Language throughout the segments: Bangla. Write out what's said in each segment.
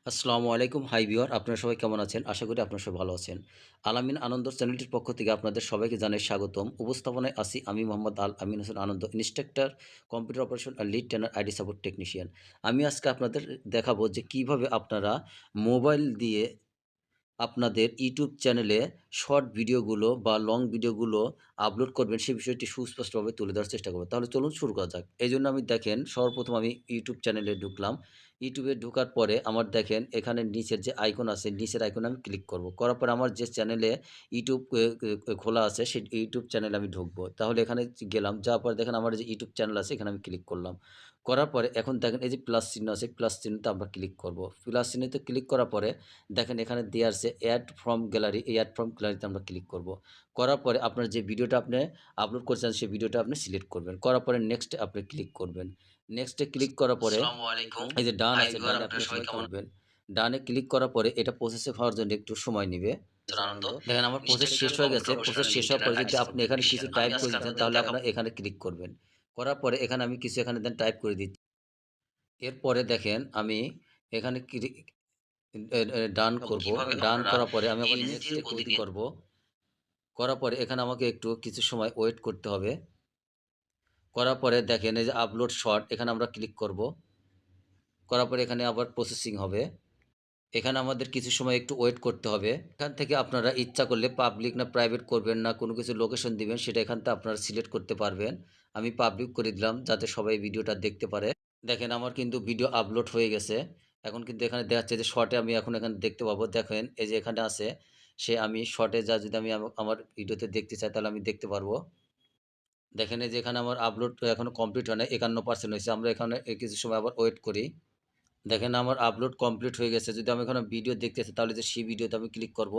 আসসালামু আলাইকুম হাই ভিউয়ার আপনারা সবাই কেমন আছেন? আশা করি আপনারা সবাই ভালো আছেন। আলামিন আনন্দ চ্যানেলটির পক্ষ থেকে আপনাদের সবাইকে জানাই স্বাগতম। উপস্থাপনায় আছি আমি Mohammad Al Amin Hossain Ananda, instructor, computer operation আর lead trainer IT support technician. আমি আজকে আপনাদের দেখাবো যে কিভাবে আপনারা মোবাইল দিয়ে আপনাদের ইউটিউব চ্যানেলে শর্ট ভিডিওগুলো বা লং ভিডিওগুলো আপলোড করবেন সেই বিষয়টি সুস্পষ্টভাবে তুলে ধরার চেষ্টা করব। তাহলে চলুন শুরু করা যাক। এইজন্য আমি দেখেন সর্বপ্রথম আমি ইউটিউব চ্যানেলে ঢুকলাম। ইউটিউবে ঢোকার পরে আমার দেখেন এখানে নিচের যে আইকন আছে, নিচের আইকনে আমি ক্লিক করব। করার পরে আমার যে চ্যানেলে ইউটিউব খোলা আছে সেই ইউটিউব চ্যানেলে আমি ঢুকবো। তাহলে এখানে গেলাম, যাওয়ার পরে দেখেন আমার যে ইউটিউব চ্যানেল আছে এখানে আমি ক্লিক করলাম। করার পরে এখন দেখেন এই যে প্লাস চিহ্ন আছে, প্লাস চিহ্নতে আমরা ক্লিক করব। প্লাস চিহ্নতে ক্লিক করার পরে দেখেন এখানে দেয়া আছে এড ফ্রম গ্যালারি, এই এড ফ্রম গ্যালারিতে আমরা ক্লিক করব। করার পরে আপনার যে ভিডিওটা আপনি আপলোড করছেন সেই ভিডিওটা আপনি সিলেক্ট করবেন। করার পরে নেক্সট এ আপনি ক্লিক করবেন। নেক্সট এ ক্লিক করার পরে আসসালামু আলাইকুম। এই যে ডান হাই আছে, ভিউয়ার ডানে আপনারা আপনি সবাই ক্লিক কেমন করবেন। ডানে ক্লিক করার পরে এটা প্রসেসে হওয়ার জন্য একটু সময় নিবে। আছেন? আনন্দ। দেখেন আমার প্রসেস শেষ ইনস্ট্রাকচার, হয়ে গেছে। কম্পিউটার প্রসেস অপারেশনাল শেষ লিড হওয়ার ট্রেনার পরে আইটি যদি আপনি সাপোর্ট এখানে কিছু টেকনিশিয়ান। আমি টাইপ করে আজকে দিতেন আপনাদের তাহলে দেখাবো আপনারা এখানে ক্লিক করবেন। করার পরে এখানে আমি কিছু এখানে দেন টাইপ করে দিচ্ছি। এরপরে দেখেন আমি এখানে ডান করব। কিভাবে ডান আপনারা করার পরে আমি আবার ইমেজ নেক্সট দিয়ে এ ক্লিক প্রতিদিন করব। করার পরে এখানে আমাকে একটু কিছু সময় ওয়েট করতে হবে। করার পরে দেখেন এই যে আপলোড শর্ট এখানে আমরা ক্লিক করব। করার পরে এখানে আবার প্রসেসিং হবে। এখানে আমাদের কিছু সময় একটু ওয়েট করতে হবে। এখান থেকে আপনারা ইচ্ছা করলে পাবলিক না প্রাইভেট করবেন না কোনো কিছু লোকেশন দিবেন সেটা এখান থেকে আপনারা সিলেক্ট করতে পারবেন। আমি পাবলিক করে দিলাম যাতে সবাই ভিডিওটা দেখতে পারে। দেখেন আমার কিন্তু ভিডিও আপলোড হয়ে গেছে। এখন কিন্তু এখানে দেখাচ্ছে যে শর্টে আমি এখন এখানে দেখতে পাবো। দেখেন এই যে এখানে আছে সে আমি শর্টে যা যদি আমি আমার ভিডিওতে দেখতে চাই তাহলে আমি দেখতে পারবো। দেখেন এই যে এখানে আমার আপলোড এখনো কমপ্লিট হয় নাই, 51% হয়েছে। আমরা এখানে কিছু সময় আবার ওয়েট করি। দেখেন আমার আপলোড কমপ্লিট হয়ে গেছে। যদি আমি এখানে ভিডিও দেখতে চাই তাহলে যে সেই ভিডিওতে আমি ক্লিক করব।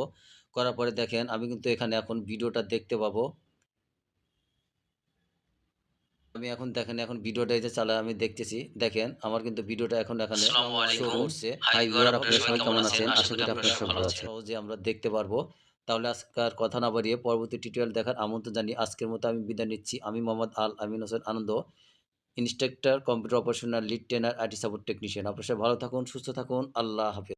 করার পরে দেখেন আমি কিন্তু এখানে এখন ভিডিওটা দেখতে পাবো। আমি এখন দেখেন এখন ভিডিওটা এই যে চালায় আমি দেখতেছি। দেখেন আমার কিন্তু ভিডিওটা এখন এখানে আসসালামু শো আলাইকুম। করছে। হাই হাই ভিউয়ার ভিউয়ার আপনারা আপনারা সবাই সবাই কেমন কেমন আছেন? আছেন? আশা আশা করি করি আপনারা আপনারা সবাই সবাই ভালো ভালো আছেন। আছেন। সহজে আমরা দেখতে পারবো। তাহলে আজকে আর কথা না বাড়িয়ে পরবর্তী টিউটোরিয়াল দেখার আমন্ত্রণ জানিয়ে আজকের মতো আমি বিদায় নিচ্ছি। আমি Mohammad Al Amin Hossain Ananda, instructor, computer operational lead trainer, IT support technician. আপনারা সবাই ভালো থাকুন, সুস্থ থাকুন। আল্লাহ হাফেজ।